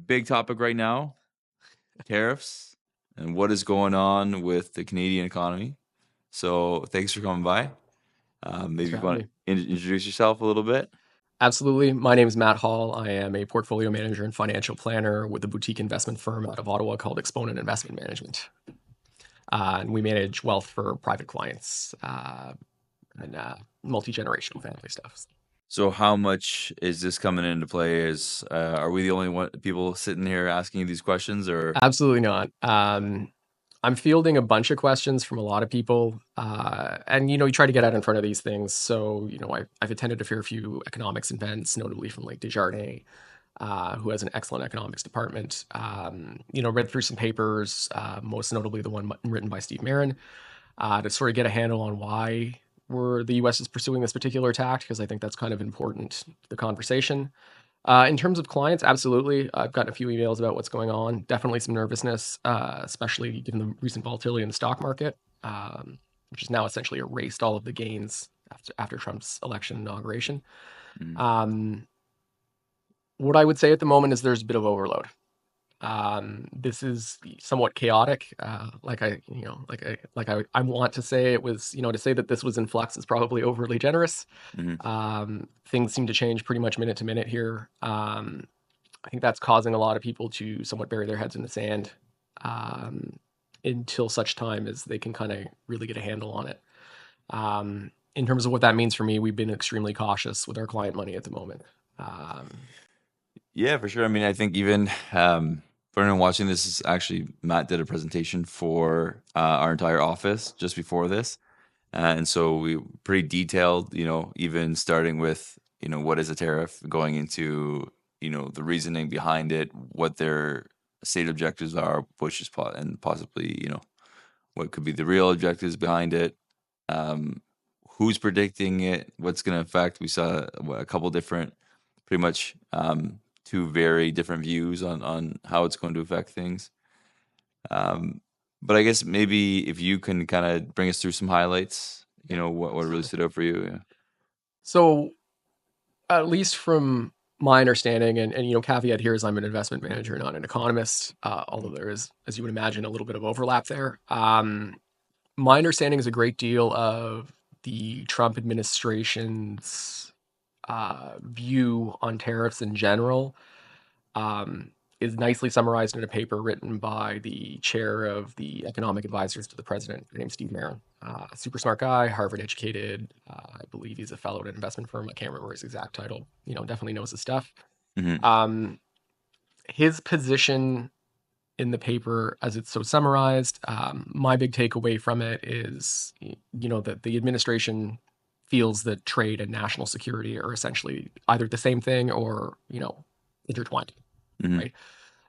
big topic right now, tariffs and what is going on with the Canadian economy. So thanks for coming by. Thanks Maybe for you having want me. to introduce yourself a little bit. Absolutely. My name is Matt Hall. I am a portfolio manager and financial planner with a boutique investment firm out of Ottawa called Exponent Investment Management. And we manage wealth for private clients and multi-generational family stuff. So how much is this coming into play? Are we the only people sitting here asking you these questions, or? Absolutely not. I'm fielding a bunch of questions from a lot of people, and you try to get out in front of these things. So I've attended a fair few economics events, notably from like Desjardins, who has an excellent economics department. Read through some papers, most notably the one written by Steve Marin, to sort of get a handle on why the U.S. is pursuing this particular tack, because I think that's kind of important to the conversation. In terms of clients, absolutely. I've gotten a few emails about what's going on. Definitely some nervousness, especially given the recent volatility in the stock market, which has now essentially erased all of the gains after Trump's election inauguration. Mhm. Um, what I would say at the moment is there's a bit of overload. This is somewhat chaotic. I want to say it was, to say that this was in flux is probably overly generous. Mhm. Things seem to change pretty much minute to minute here. I think that's causing a lot of people to somewhat bury their heads in the sand um, until such time as they can kind of really get a handle on it. In terms of what that means for me, we've been extremely cautious with our client money at the moment. Um, Yeah, for sure. I mean, I think even for anyone watching this, is actually Matt did a presentation for our entire office just before this. And so we pretty detailed, even starting with, what is a tariff, going into, the reasoning behind it, what their state objectives are, which is and possibly, what could be the real objectives behind it, um, who's predicting it, what's going to affect. We saw a couple different, pretty much two very different views on how it's going to affect things. Um, but I guess maybe if you can kind of bring us through some highlights, yeah, what really absolutely. stood out for you. Yeah. So, at least from my understanding, and caveat here is I'm an investment manager, not an economist, although there is, as you would imagine, a little bit of overlap there. My understanding is a great deal of the Trump administration's view on tariffs in general um, is nicely summarized in a paper written by the chair of the economic advisors to the president, named Steve Marin. Super smart guy, Harvard educated. I believe he's a fellow at an investment firm. I can't remember his exact title. Definitely knows his stuff. Hmm. Um, his position in the paper, as it's so summarized, my big takeaway from it is, that the administration feels that trade and national security are essentially either the same thing or, intertwined, Hmm. right?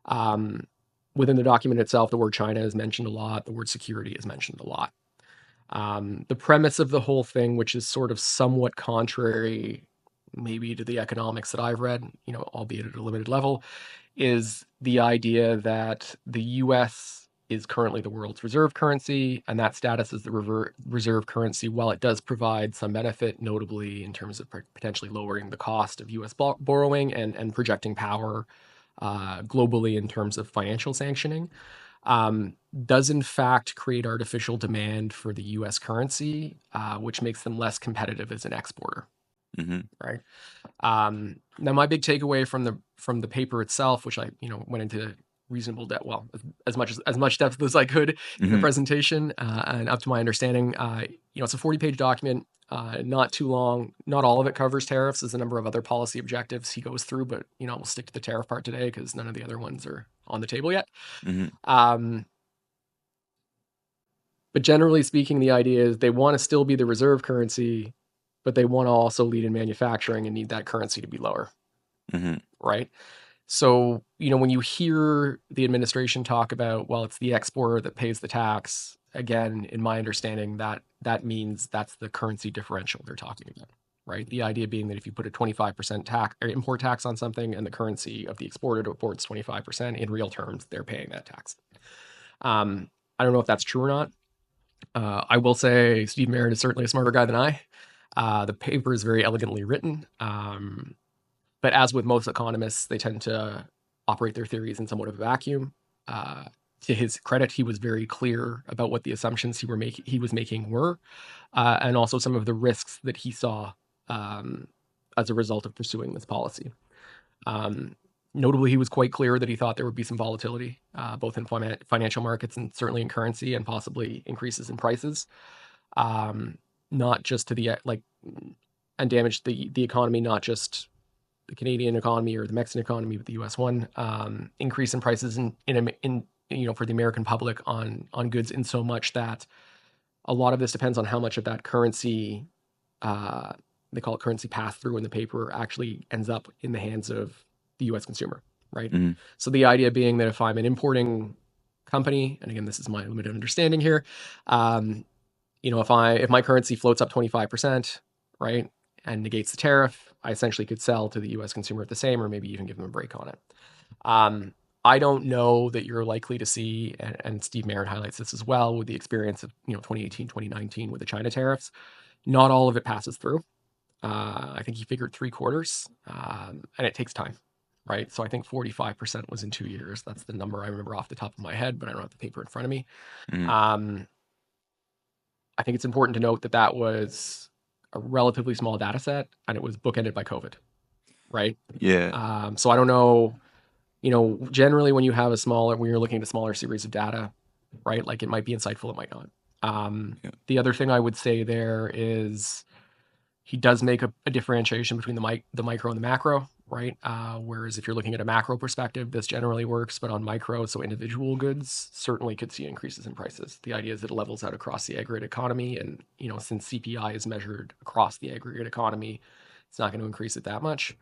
Um, Within the document itself, the word China is mentioned a lot. The word security is mentioned a lot. The premise of the whole thing, which is sort of somewhat contrary, maybe to the economics that I've read, albeit at a limited level, is the idea that the US is currently the world's reserve currency, and that status as the reserve currency, while it does provide some benefit, notably in terms of potentially lowering the cost of US borrowing and projecting power globally in terms of financial sanctioning, does in fact create artificial demand for the US currency, which makes them less competitive as an exporter, Hmm. right? Now, my big takeaway from the paper itself, which I went into reasonable depth, well, as much depth as I could in the Hmm. presentation, and up to my understanding, it's a 40-page document, not too long. Not all of it covers tariffs. There's a number of other policy objectives he goes through, but we'll stick to the tariff part today because none of the other ones are on the table yet. Hmm. Um, but generally speaking, the idea is they want to still be the reserve currency, but they want to also lead in manufacturing and need that currency to be lower, Hmm. right? So, when you hear the administration talk about, well, it's the exporter that pays the tax, again, in my understanding, that means that's the currency differential they're talking about, right? The idea being that if you put a 25% tax or import tax on something and the currency of the exporter reports 25%, in real terms, they're paying that tax. I don't know if that's true or not. I will say Steve Merritt is certainly a smarter guy than I. The paper is very elegantly written. But as with most economists, they tend to operate their theories in somewhat of a vacuum. To his credit, he was very clear about what the assumptions he was making were, and also some of the risks that he saw um, as a result of pursuing this policy. Um, Notably, he was quite clear that he thought there would be some volatility, both in financial markets and certainly in currency, and possibly increases in prices, um, not just to the and damage the economy, not just the Canadian economy or the Mexican economy, but the U.S. one. Increase in prices in for the American public on goods, in so much that a lot of this depends on how much of that currency, uh, they call it currency pass through in the paper, actually ends up in the hands of the U.S. consumer, right? Mm-hmm. So the idea being that if I'm an importing company, and again, this is my limited understanding here, um, if my currency floats up 25%, right, and negates the tariff, I essentially could sell to the U.S. consumer at the same, or maybe even give them a break on it. Um, I don't know that you're likely to see, and Steve Merritt highlights this as well, with the experience of 2018, 2019 with the China tariffs. Not all of it passes through. I think he figured 3/4, and it takes time, right? So I think 45% was in 2 years. That's the number I remember off the top of my head, but I don't have the paper in front of me. Mm-hmm. Um, I think it's important to note that that was a relatively small data set, and it was bookended by COVID, right? Yeah. So I don't know. Generally when you're looking at a smaller series of data, right? Like, it might be insightful, it might not. Yeah. The other thing I would say there is he does make a differentiation between the micro and the macro, right? Whereas if you're looking at a macro perspective, this generally works, but on micro, so individual goods certainly could see increases in prices. The idea is that it levels out across the aggregate economy, and since CPI is measured across the aggregate economy, it's not going to increase it that much.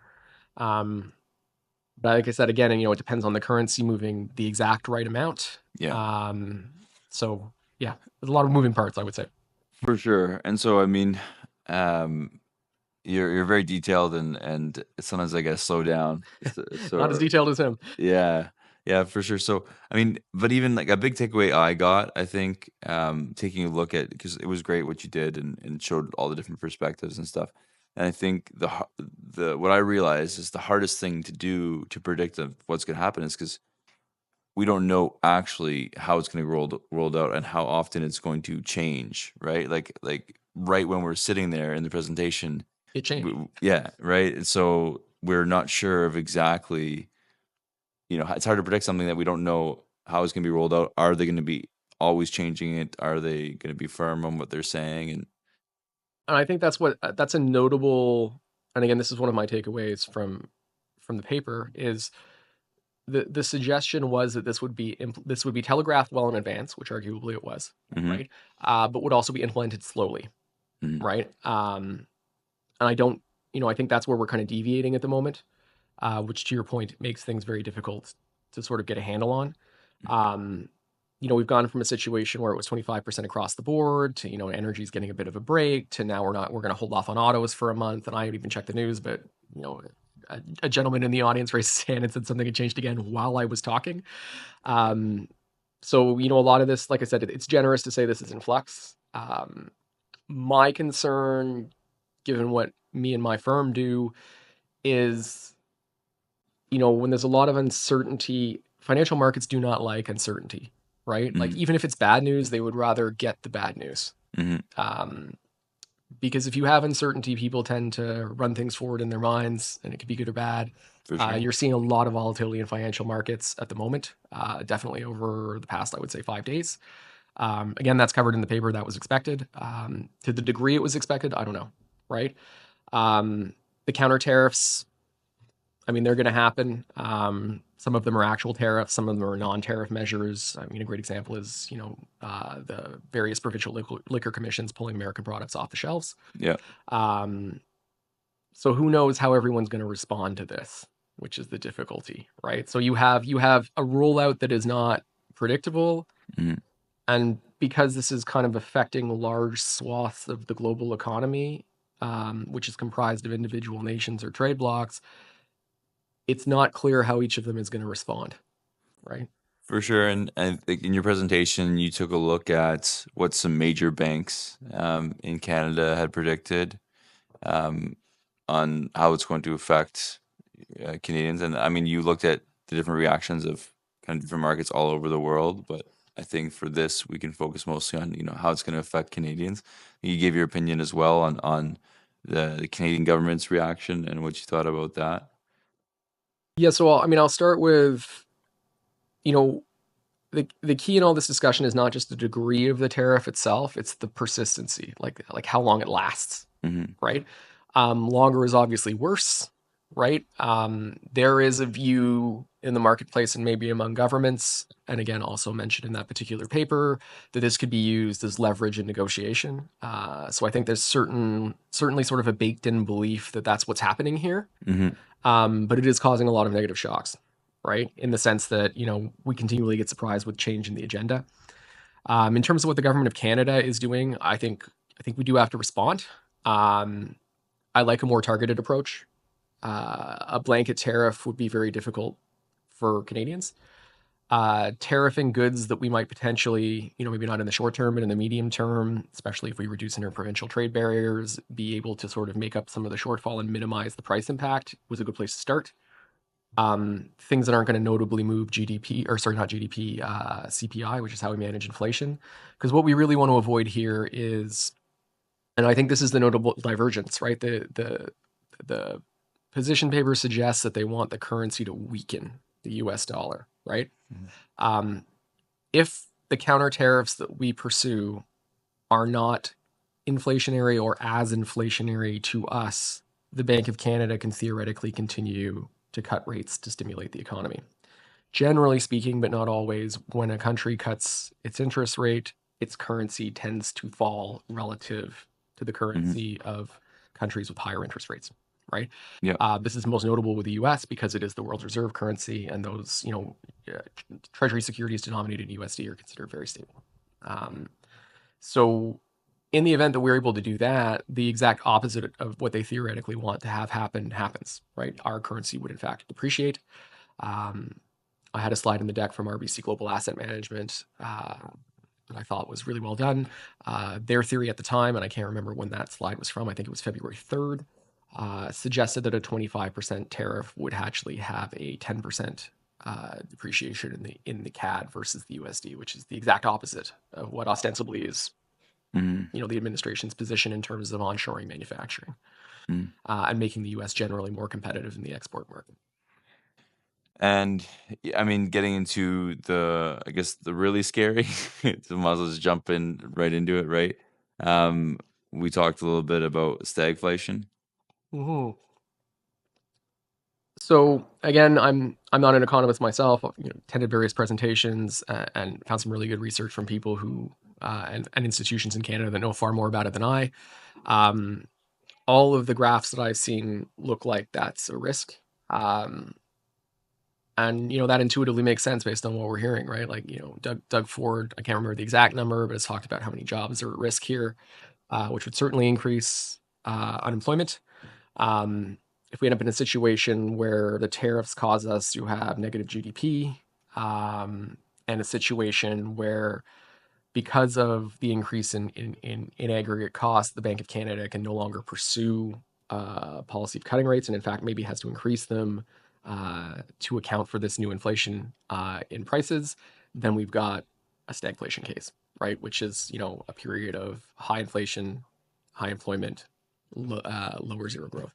But like I said, again, it depends on the currency moving the exact right amount. Yeah. So yeah, there's a lot of moving parts, I would say. For sure. And so, I mean, um, you're very detailed, and sometimes I gotta slow down. Not as So detailed as him. yeah, yeah, for sure. So I mean, but even like a big takeaway I got, I think, taking a look at, because it was great what you did, and showed all the different perspectives and stuff. And I think the what I realized is the hardest thing to do to predict of what's going to happen is because we don't know actually how it's going to rolled out and how often it's going to change, right? Like right when we're sitting there in the presentation, It changed. yeah, right. And so we're not sure of exactly, it's hard to predict something that we don't know how it's going to be rolled out. Are they going to be always changing it? Are they going to be firm on what they're saying? And And I think that's a notable. And again, this is one of my takeaways from the paper, is the suggestion was that this would be telegraphed well in advance, which arguably it was, mm-hmm, right? But would also be implemented slowly, mm-hmm, right? And I don't, I think that's where we're kind of deviating at the moment, which, to your point, makes things very difficult to sort of get a handle on. Um, we've gone from a situation where it was 25% across the board to, energy's getting a bit of a break, to now we're going to hold off on autos for a month. And I haven't even checked the news, but, a gentleman in the audience raised his hand and said something had changed again while I was talking. So, a lot of this, like I said, it's generous to say this is in flux. My concern, given what me and my firm do, is, when there's a lot of uncertainty, financial markets do not like uncertainty, right? Like, mm-hmm, even if it's bad news, they would rather get the bad news. mm-hmm, Because if you have uncertainty, people tend to run things forward in their minds, and it could be good or bad. for sure. You're seeing a lot of volatility in financial markets at the moment, definitely over the past, I would say, 5 days. Again, that's covered in the paper. That was expected. To the degree it was expected, I don't know, right? The counter tariffs, I mean, they're going to happen. Some of them are actual tariffs. Some of them are non-tariff measures. I mean, a great example is, the various provincial liquor commissions pulling American products off the shelves. Yeah, So who knows how everyone's going to respond to this, which is the difficulty, right? So you have a rollout that is not predictable, mm-hmm, and because this is kind of affecting large swaths of the global economy, which is comprised of individual nations or trade blocs, it's not clear how each of them is going to respond, right? for sure. And I think in your presentation, you took a look at what some major banks, in Canada had predicted, um, on how it's going to affect, Canadians. And I mean, you looked at the different reactions of kind of different markets all over the world. But I think for this, we can focus mostly on how it's going to affect Canadians. You gave your opinion as well on the Canadian government's reaction and what you thought about that. Yeah, so I'll start with, you know, the key in all this discussion is not just the degree of the tariff itself, it's the persistency, like how long it lasts, Hmm. right? Longer is obviously worse, right? There is a view in the marketplace and maybe among governments, and again, also mentioned in that particular paper, that this could be used as leverage in negotiation. So I think there's certainly sort of a baked-in belief that that's what's happening here. Hmm. But it is causing a lot of negative shocks, right? In the sense that, we continually get surprised with change in the agenda. In terms of what the government of Canada is doing, I think we do have to respond. Um, I like a more targeted approach. A blanket tariff would be very difficult for Canadians. Tariffing goods that we might potentially, maybe not in the short term, but in the medium term, especially if we reduce interprovincial trade barriers, be able to sort of make up some of the shortfall and minimize the price impact was a good place to start. Things that aren't going to notably move GDP, or sorry, not GDP, CPI, which is how we manage inflation. Because what we really want to avoid here is, and I think this is the notable divergence, right? The position paper suggests that they want the currency to weaken, the US dollar, right? Um, if the counter tariffs that we pursue are not inflationary or as inflationary to us, the Bank of Canada can theoretically continue to cut rates to stimulate the economy. Generally speaking, but not always, when a country cuts its interest rate, its currency tends to fall relative to the Hmm. currency of countries with higher interest rates, right? Yeah. This is most notable with the US because it is the world's reserve currency, and those, uh, treasury securities denominated in USD are considered very stable. Um, so, in the event that we're able to do that, the exact opposite of what they theoretically want to have happen happens, right? Our currency would, in fact, depreciate. Um, I had a slide in the deck from RBC Global Asset Management that I thought was really well done. Their theory at the time, and I can't remember when that slide was from, I think it was February 3rd, suggested that a 25% tariff would actually have a 10% depreciation in the CAD versus the USD, which is the exact opposite of what ostensibly is, Hmm. the administration's position in terms of onshoring manufacturing Hmm. and making the US generally more competitive in the export market. And I mean, getting into I guess the really scary, so might as well just jump in right into it, right? Um, we talked a little bit about stagflation. Mm-hmm. So again, I'm not an economist myself. I've, attended various presentations and found some really good research from people who and institutions in Canada that know far more about it than I. Um, all of the graphs that I've seen look like that's a risk. Um, and that intuitively makes sense based on what we're hearing, right? Like, Doug Ford, I can't remember the exact number, but it's talked about how many jobs are at risk here, which would certainly increase unemployment. Um, if we end up in a situation where the tariffs cause us to have negative GDP, and a situation where, because of the increase in aggregate costs, the Bank of Canada can no longer pursue policy of cutting rates, and in fact maybe has to increase them to account for this new inflation in prices, then we've got a stagflation case, right? Which is a period of high inflation, high employment, lower zero growth.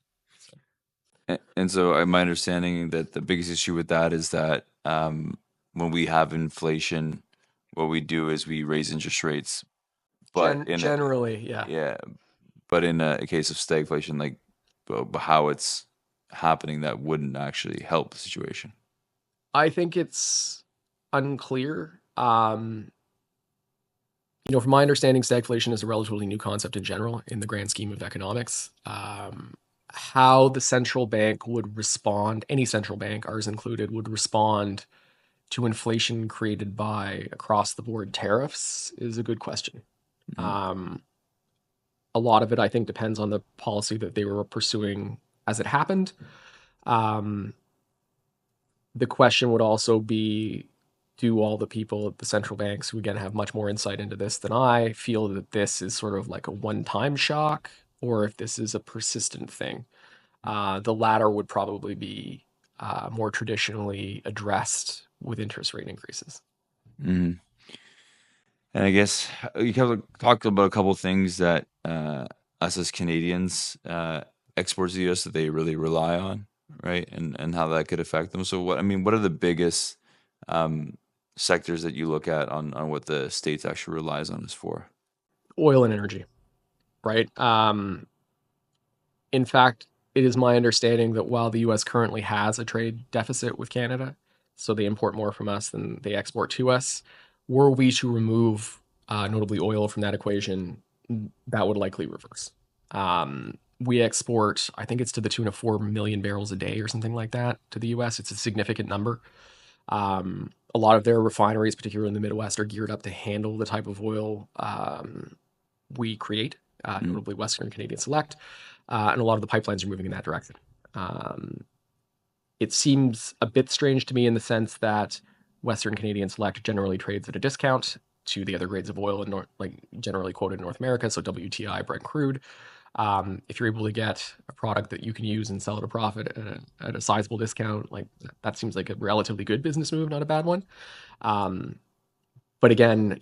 And so, my understanding that the biggest issue with that is that when we have inflation, what we do is we raise interest rates, but Generally, yeah. yeah, but in a case of stagflation, like how it's happening, that wouldn't actually help the situation. I think it's unclear. From my understanding, stagflation is a relatively new concept in general in the grand scheme of economics. How the central bank would respond, any central bank, ours included, would respond to inflation created by across the board tariffs is a good question. Mm-hmm. Um, a lot of it, I think, depends on the policy that they were pursuing as it happened. Um, the question would also be, do all the people at the central banks, who again have much more insight into this than I, feel that this is sort of like a one-time shock, or if this is a persistent thing? The latter would probably be more traditionally addressed with interest rate increases. Mhm. And I guess you kind of talked about a couple of things that us as Canadians export to the US that they really rely on, right? And how that could affect them. So what are the biggest um, sectors that you look at on what the states actually relies on us for? Oil and energy, right? In fact, it is my understanding that while the US currently has a trade deficit with Canada, so they import more from us than they export to us, were we to remove notably oil from that equation, that would likely reverse. We export, I think it's to the tune of 4 million barrels a day or something like that to the US. It's a significant number. A lot of their refineries, particularly in the Midwest, are geared up to handle the type of oil we create, Mm, notably Western Canadian Select, and a lot of the pipelines are moving in that direction. Um, it seems a bit strange to me in the sense that Western Canadian Select generally trades at a discount to the other grades of oil in like generally quoted in North America, so WTI, Brent crude. If you're able to get a product that you can use and sell at a profit at a sizable discount, like that seems like a relatively good business move, not a bad one. Um, but again,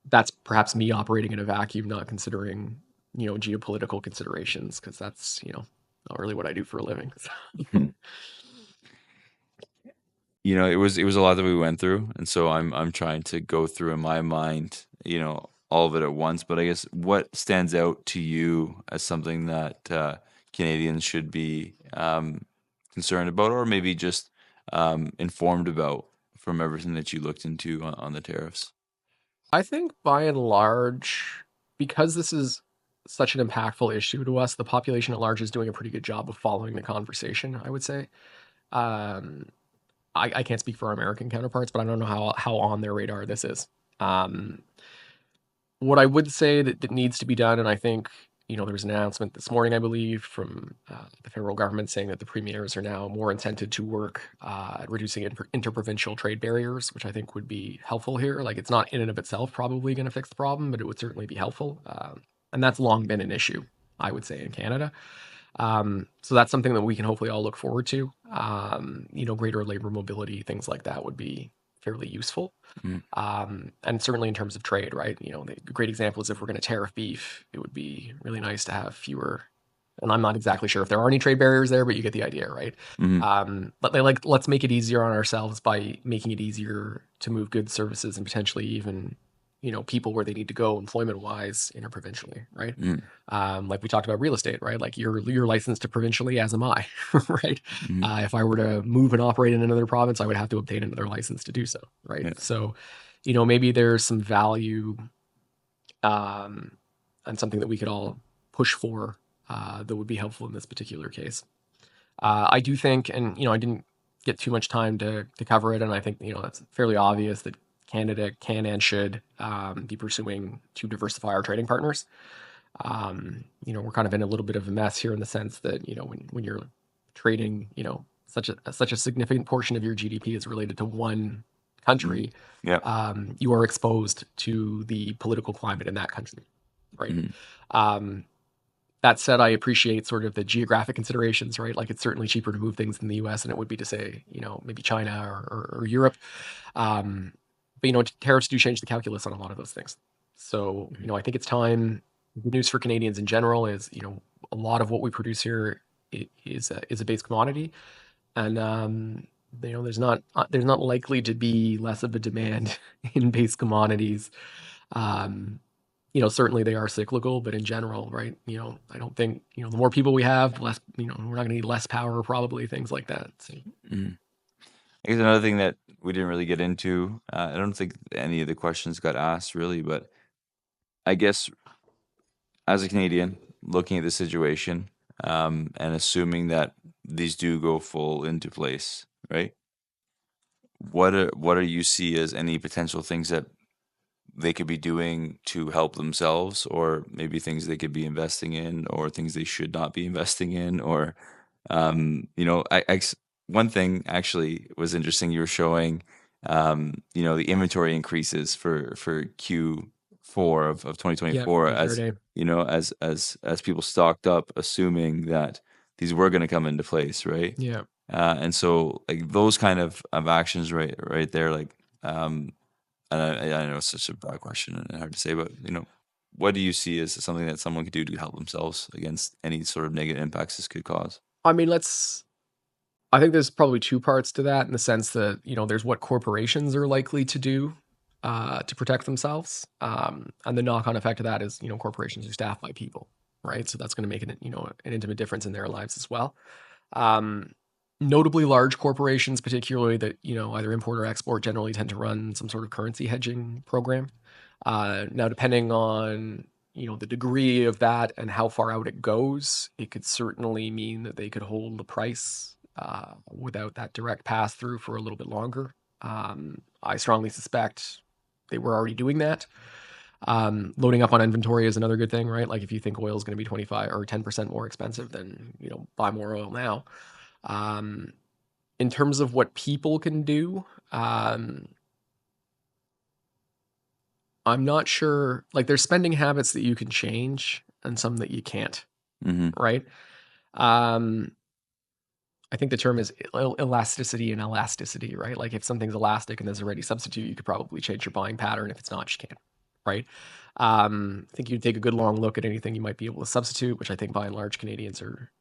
that's perhaps me operating in a vacuum, not considering geopolitical considerations, because that's not really what I do for a living. mm. It was a lot that we went through, and so I'm trying to go through in my mind, all of it at once. But I guess what stands out to you as something that Canadians should be concerned about, or maybe just informed about from everything that you looked into on the tariffs? I think by and large, because this is such an impactful issue to us, the population at large is doing a pretty good job of following the conversation, I would say. Um, I can't speak for our American counterparts, but I don't know how on their radar this is. Um, what I would say that needs to be done, and I think there was an announcement this morning, I believe, from the federal government saying that the premiers are now more incented to work at reducing interprovincial trade barriers, which I think would be helpful here. Like it's not in and of itself probably going to fix the problem, but it would certainly be helpful, and that's long been an issue, I would say, in Canada. So that's something that we can hopefully all look forward to. Greater labor mobility, things like that would be fairly useful. Mm, And certainly in terms of trade, right? The great example is if we're going to tariff beef, it would be really nice to have fewer. And I'm not exactly sure if there are any trade barriers there, but you get the idea, right? mhm, But let's make it easier on ourselves by making it easier to move goods, services, and potentially even people where they need to go employment wise interprovincially, right? mm, Like we talked about real estate, right? Like you're licensed to provincially, as am I, right? mhm. If I were to move and operate in another province, I would have to obtain another license to do so, right? Yeah. So, maybe there's some value um, and something that we could all push for that would be helpful in this particular case. I do think, and I didn't get too much time to cover it, and I think it's fairly obvious that Canada can and should be pursuing to diversify our trading partners. We're kind of in a little bit of a mess here in the sense that when you're trading, such a significant portion of your GDP is related to one Mm, country. yeah. You are exposed to the political climate in that country, right? Mhm, Um, that said, I appreciate sort of the geographic considerations, right? Like it's certainly cheaper to move things in the U.S. than it would be to say, maybe China or Europe. Um, but tariffs do change the calculus on a lot of those things. So I think it's time. Good news for Canadians in general is a lot of what we produce here is a base commodity, and there's not likely to be less of a demand in base commodities. Um, certainly they are cyclical, but in general, right? I don't think the more people we have, the less we're not going to need less power, probably things like that. So. mhm. I guess another thing that we didn't really get into, I don't think any of the questions got asked really, but I guess as a Canadian looking at the situation, and assuming that these do go full into place, right? What are you see as any potential things that they could be doing to help themselves, or maybe things they could be investing in, or things they should not be investing in, or one thing actually was interesting. You were showing, the inventory increases for Q4 of Yeah, 2024 for sure, as Dave. as people stocked up, assuming that these were going to come into place, right? Yeah. And so like those kind of actions right there, like and I know it's such a broad question and hard to say, but what do you see as something that someone could do to help themselves against any sort of negative impacts this could cause? I mean, I think there's probably two parts to that in the sense that, there's what corporations are likely to do to protect themselves. And the knock-on effect of that is, corporations are staffed by people, right? So that's going to make an intimate difference in their lives as well. Um, Notably large corporations, particularly that, either import or export, generally tend to run some sort of currency hedging program. Now, depending on the degree of that and how far out it goes, it could certainly mean that they could hold the price without that direct pass through for a little bit longer. I strongly suspect they were already doing that. Loading up on inventory is another good thing, right? Like if you think oil is going to be 25 or 10% more expensive, then buy more oil now. In terms of what people can do, I'm not sure. Like there's spending habits that you can change and some that you can't, Mm-hmm. right? I think the term is elasticity and elasticity, right? Like if something's elastic and there's a ready substitute, you could probably change your buying pattern. If it's not, you can't, right? I think you'd take a good long look at anything you might be able to substitute, which I think by and large Canadians are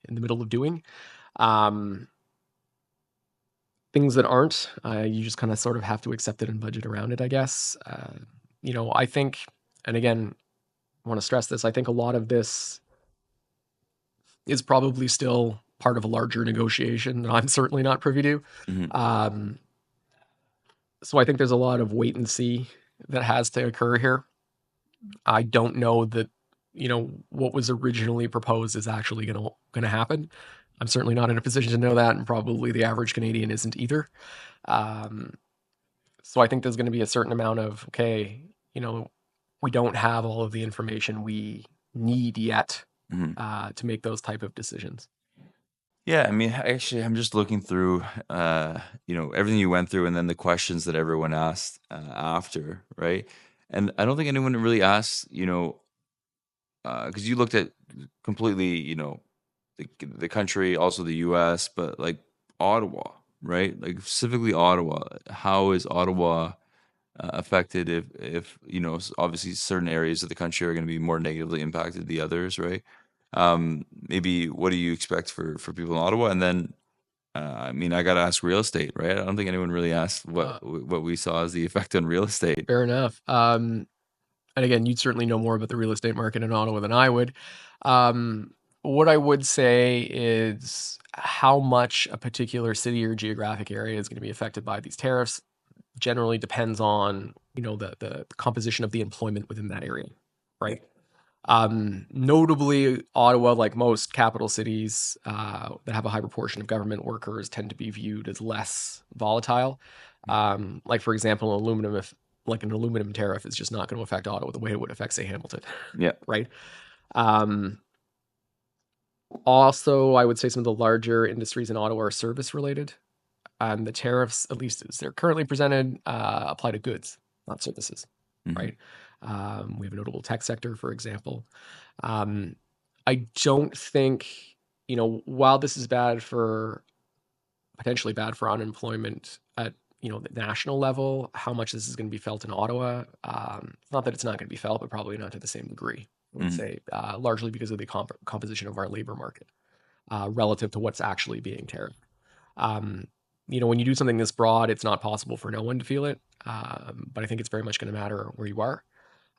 in the middle of doing. Things that aren't, you just kind of sort of have to accept it and budget around it, I guess. I think, and again, I want to stress this, I think a lot of this is probably still part of a larger negotiation that I'm certainly not privy to. Mm-hmm. Um, so I think there's a lot of wait and see that has to occur here. I don't know that what was originally proposed is actually gonna happen. I'm certainly not in a position to know that, and probably the average Canadian isn't either. Um, so I think there's going to be a certain amount of okay, we don't have all of the information we need yet Mm-hmm. to make those type of decisions. Yeah, I mean, actually, I'm just looking through, everything you went through, and then the questions that everyone asked after, right? And I don't think anyone really asked, because you looked at completely, the country, also the U.S., but like Ottawa, right? Like specifically Ottawa. How is Ottawa affected if obviously certain areas of the country are going to be more negatively impacted than the others, right? Maybe what do you expect for people in Ottawa? And then, I mean, I got to ask real estate, right? I don't think anyone really asked Uh, what we saw as the effect on real estate. Fair enough. And again, you'd certainly know more about the real estate market in Ottawa than I would. What I would say is how much a particular city or geographic area is going to be affected by these tariffs generally depends on the composition of the employment within that area, right? Notably, Ottawa, like most capital cities that have a high proportion of government workers, tend to be viewed as less volatile. Like for example, an aluminum tariff is just not going to affect Ottawa the way it would affect, say, Hamilton, Yeah. right? Um, Also, I would say some of the larger industries in Ottawa are service related. The tariffs, at least as they're currently presented, apply to goods, not services, Hmm. right? We have a notable tech sector, for example. Um, I don't think, while this is potentially bad for unemployment at, the national level, how much this is going to be felt in Ottawa, not that it's not going to be felt, but probably not to the same degree, I would Hmm. say, largely because of the composition of our labor market relative to what's actually being tariffed. Um, when you do something this broad, it's not possible for no one to feel it. But I think it's very much going to matter where you are.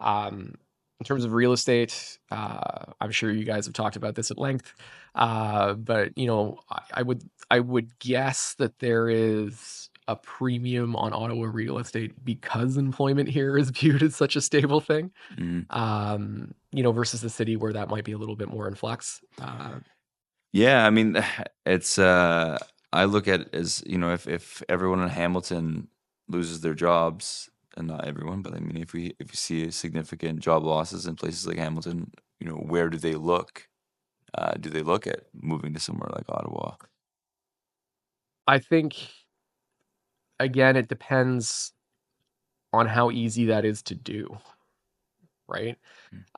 Um, in terms of real estate, I'm sure you guys have talked about this at length. But I would guess that there is a premium on Ottawa real estate because employment here is viewed as such a stable thing. Hmm. Versus the city where that might be a little bit more in flux. Yeah, I mean, it's I look at it as, if everyone in Hamilton loses their jobs, and not everyone, but I mean, if we see a significant job losses in places like Hamilton, where do they look? Do they look at moving to somewhere like Ottawa? I think again, it depends on how easy that is to do. right?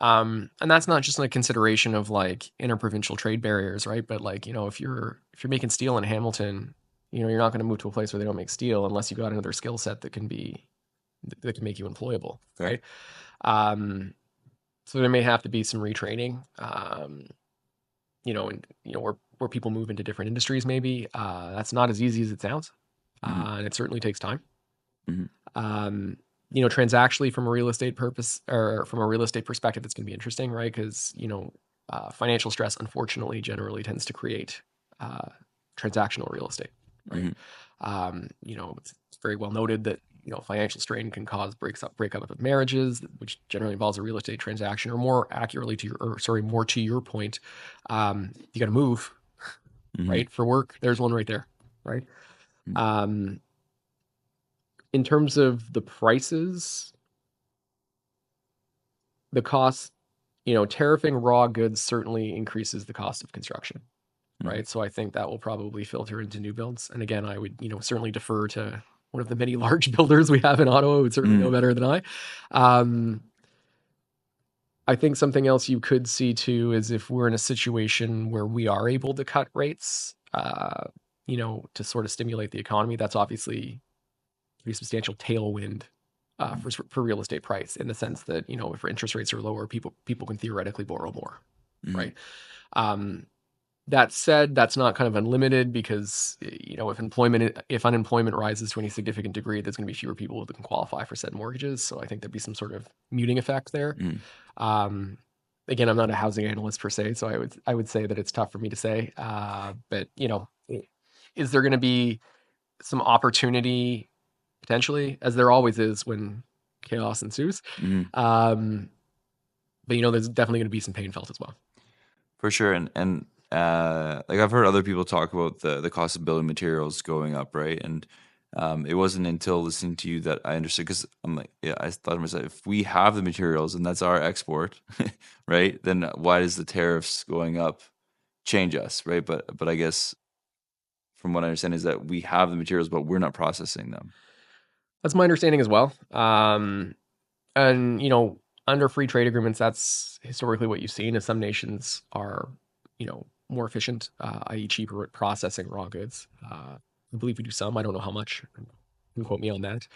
And that's not just a consideration of like interprovincial trade barriers, right? But like, if you're making steel in Hamilton, you're not going to move to a place where they don't make steel unless you got another skill set that can make you employable, Fair. right? Um, so there may have to be some retraining, and where people move into different industries, maybe that's not as easy as it sounds, and it certainly takes time. Um, transactionally from a real estate purpose or from a real estate perspective, it's going to be interesting, right? Because financial stress, unfortunately, generally tends to create transactional real estate, right? It's very well noted that financial strain can cause breakup of marriages, which generally involves a real estate transaction, or more accurately more to your point, you got to move, right, for work. There's one right there, right? In terms of the prices, the cost, tariffing raw goods certainly increases the cost of construction, right? So I think that will probably filter into new builds. And again, I would, certainly defer to one of the many large builders we have in Ottawa who would certainly know better than I. I think something else you could see too is if we're in a situation where we are able to cut rates, to sort of stimulate the economy, that's obviously a pretty substantial tailwind for real estate price, in the sense that if interest rates are lower, people can theoretically borrow more, right? That said, that's not kind of unlimited, because if unemployment rises to any significant degree, there's going to be fewer people that can qualify for said mortgages. So I think there'd be some sort of muting effect there. Again, I'm not a housing analyst per se, so I would say that it's tough for me to say. But is there going to be some opportunity potentially, as there always is when chaos ensues? But there's definitely going to be some pain felt as well. For sure. And like I've heard other people talk about the cost of building materials going up, right? And it wasn't until listening to you that I understood, because I'm like, yeah, I thought to myself, if we have the materials and that's our export, right? Then why does the tariffs going up change us, right? But I guess from what I understand is that we have the materials, but we're not processing them. That's my understanding as well. And under free trade agreements, that's historically what you've seen, is some nations are more efficient, i.e. cheaper at processing raw goods. I believe we do some. I don't know how much. You can quote me on that.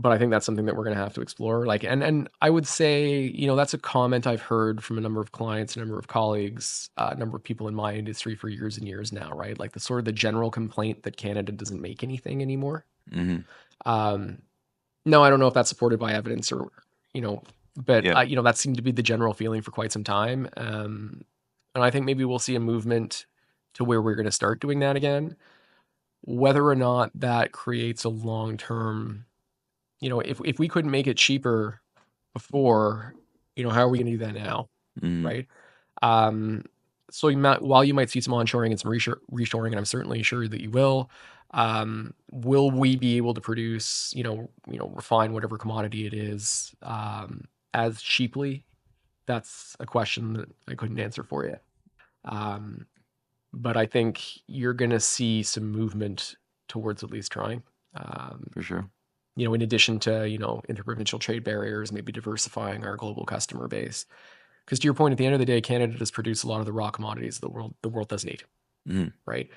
But I think that's something that we're going to have to explore. Like, and I would say, that's a comment I've heard from a number of clients, a number of colleagues, a number of people in my industry for years and years now, right? Like the general complaint that Canada doesn't make anything anymore. No, I don't know if that's supported by evidence or, but Yeah. that seemed to be the general feeling for quite some time. And I think maybe we'll see a movement to where we're going to start doing that again. Whether or not that creates a long-term, if we couldn't make it cheaper before, how are we going to do that now? Right. So while you might see some onshoring and some reshoring, and I'm certainly sure that you will we be able to produce, refine whatever commodity it is, as cheaply? That's a question that I couldn't answer for you. But I think you're going to see some movement towards at least trying. For sure. In addition to, interprovincial trade barriers, maybe diversifying our global customer base. Because to your point, at the end of the day, Canada does produce a lot of the raw commodities the world does need, right?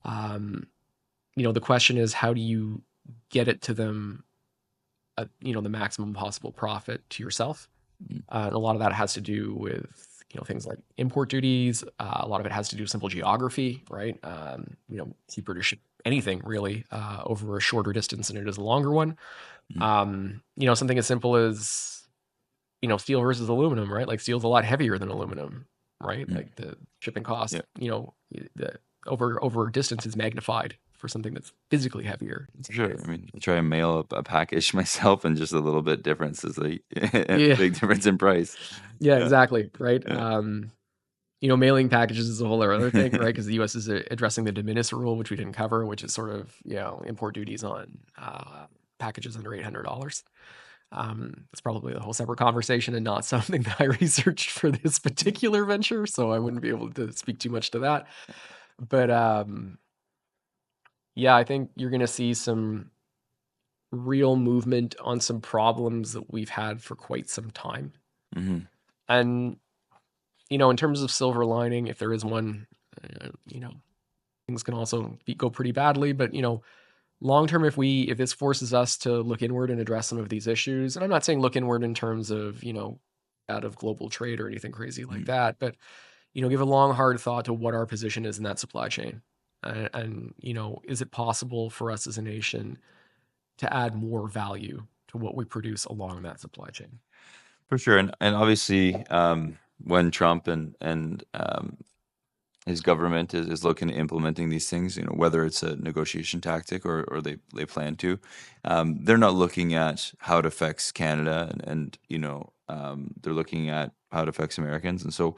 The question is, how do you get it to them at, the maximum possible profit to yourself? And a lot of that has to do with, things like import duties. A lot of it has to do with simple geography, right? You produce anything really over a shorter distance than it is a longer one. Something as simple as, steel versus aluminum, right? Like steel's a lot heavier than aluminum, right? Like the shipping cost, the over distance is magnified for something that's physically heavier. Sure. I mean, I try and mail up a package myself, and just a little bit difference is a Yeah. big difference in price. Yeah, exactly. Right. Yeah. Mailing packages is a whole other thing, right? Because the U.S. is addressing the de minimis rule, which we didn't cover, which is sort of, import duties on packages under $800. It's probably a whole separate conversation and not something that I researched for this particular venture, so I wouldn't be able to speak too much to that. But yeah, I think you're going to see some real movement on some problems that we've had for quite some time. Mm-hmm. And, in terms of silver lining, if there is one, things can also go pretty badly, but, long term, if this forces us to look inward and address some of these issues, and I'm not saying look inward in terms of, out of global trade or anything crazy like Mm-hmm. that, but, give a long, hard thought to what our position is in that supply chain. And, is it possible for us as a nation to add more value to what we produce along that supply chain? For sure, and obviously, when Trump and his government is looking at implementing these things, whether it's a negotiation tactic or they plan to, they're not looking at how it affects Canada and they're looking at how it affects Americans. And so,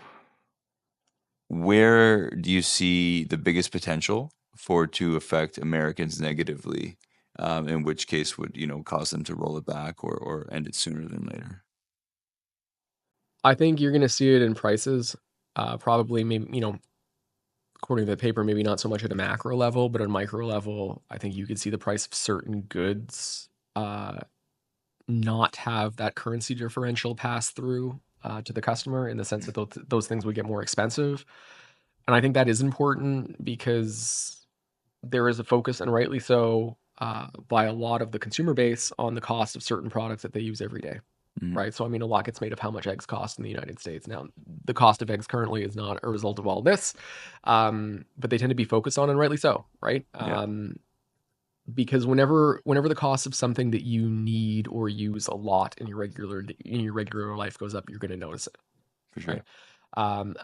where do you see the biggest potential for it to affect Americans negatively? In which case would cause them to roll it back or end it sooner than later? I think you're going to see it in prices. Probably, maybe, according to the paper, maybe not so much at a macro level, but at a micro level, I think you could see the price of certain goods not have that currency differential pass through to the customer, in the sense that those things would get more expensive. And I think that is important because there is a focus, and rightly so, by a lot of the consumer base on the cost of certain products that they use every day. Mm-hmm. Right. So, I mean, a lot gets made of how much eggs cost in the United States. Now, the cost of eggs currently is not a result of all this, but they tend to be focused on, and rightly so. Right. Yeah, Because whenever the cost of something that you need or use a lot in your regular life goes up, you're going to notice it. for Right. sure.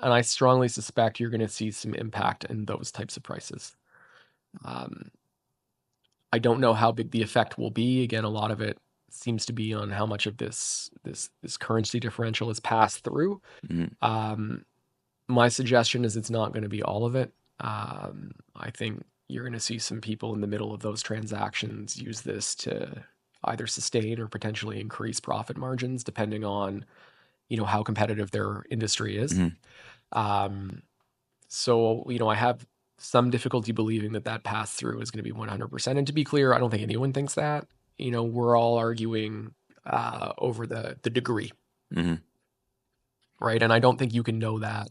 And I strongly suspect you're going to see some impact in those types of prices. Um, I don't know how big the effect will be. Again, a lot of it seems to be on how much of this currency differential is passed through. Mm-hmm. Um, my suggestion is it's not going to be all of it. I think you're going to see some people in the middle of those transactions use this to either sustain or potentially increase profit margins, depending on how competitive their industry is. Mm-hmm. Um, so, I have some difficulty believing that pass through is going to be 100%. And to be clear, I don't think anyone thinks that. We're all arguing over the degree, Mm-hmm. right? And I don't think you can know that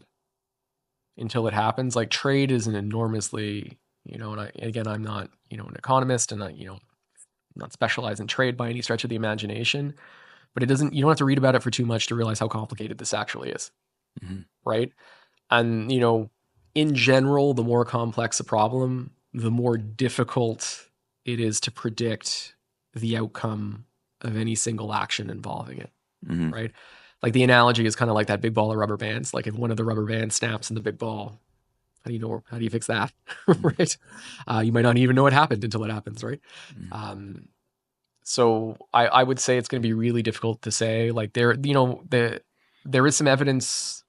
until it happens. Like, trade is an enormously, and again, I'm not, an economist, and not specialized in trade by any stretch of the imagination, but you don't have to read about it for too much to realize how complicated this actually is, Mm-hmm. right? And, in general, the more complex a problem, the more difficult it is to predict the outcome of any single action involving it, Mm-hmm. right? Like, the analogy is kind of like that big ball of rubber bands. Like, if one of the rubber bands snaps in the big ball, how do you fix that? Right? You might not even know what happened until it happens, right? Mm-hmm. So I would say it's going to be really difficult to say. Like, there is some evidence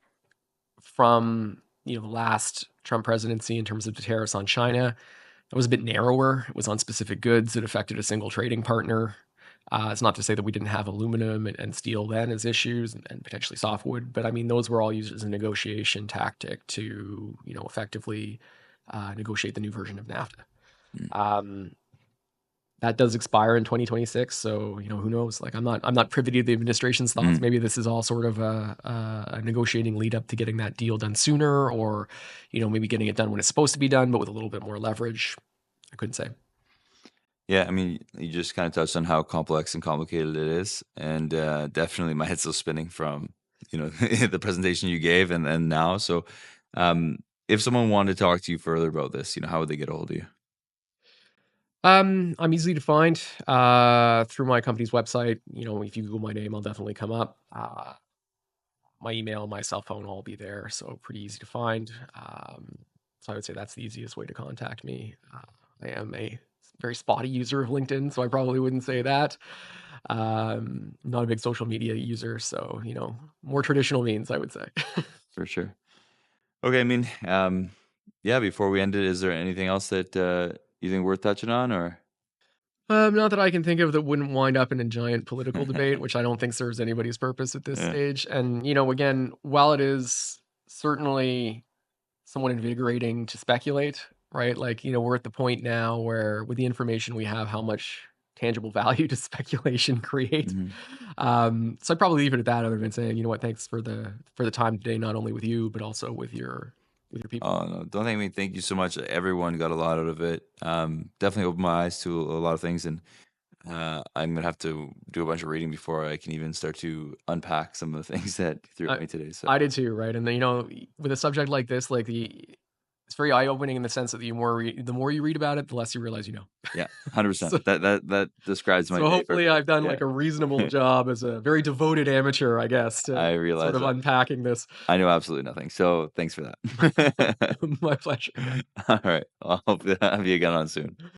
from the last Trump presidency in terms of the tariffs on China. It was a bit narrower. It was on specific goods. It affected a single trading partner. It's not to say that we didn't have aluminum and steel then as issues, and potentially softwood, but I mean, those were all used as a negotiation tactic to effectively negotiate the new version of NAFTA. Um, that does expire in 2026, so who knows? Like, I'm not privy to the administration's thoughts. Mm-hmm. Maybe this is all sort of a negotiating lead up to getting that deal done sooner, or maybe getting it done when it's supposed to be done, but with a little bit more leverage. I couldn't say. Yeah, I mean, you just kind of touched on how complex and complicated it is, and definitely my head's still spinning from the presentation you gave and now. So, um, if someone wanted to talk to you further about this, how would they get a hold of you? I'm easy to find through my company's website. If you Google my name, I'll definitely come up. My email, my cell phone will all be there, so pretty easy to find. So I would say that's the easiest way to contact me. I am a very spotty user of LinkedIn, so I probably wouldn't say that. Not a big social media user, so more traditional means, I would say. For sure. Okay, I mean, yeah. Before we end it, is there anything else that you think worth touching on, or? Not that I can think of that wouldn't wind up in a giant political debate, which I don't think serves anybody's purpose at this Yeah. stage. And again, while it is certainly somewhat invigorating to speculate, right? Like, we're at the point now where, with the information we have, how much tangible value does speculation create? Mhm. So I'd probably leave it at that, other than saying, you know what, thanks for the time today, not only with you, but also with your people. Oh, no, don't thank me. Thank you so much. Everyone got a lot out of it. Definitely opened my eyes to a lot of things, and I'm gonna have to do a bunch of reading before I can even start to unpack some of the things that you threw at I me today. So I did too, right? And then, with a subject like this, like it's very eye opening in the sense that the more you read about it, the less you realize you know. yeah, 100%. So, That describes my so day hopefully perfectly. I've done Yeah, like a reasonable job as a very devoted amateur, I guess, to I sort realize of that. unpacking this. I know absolutely nothing. So thanks for that. My pleasure, man. All right. I'll hope to have you again on soon.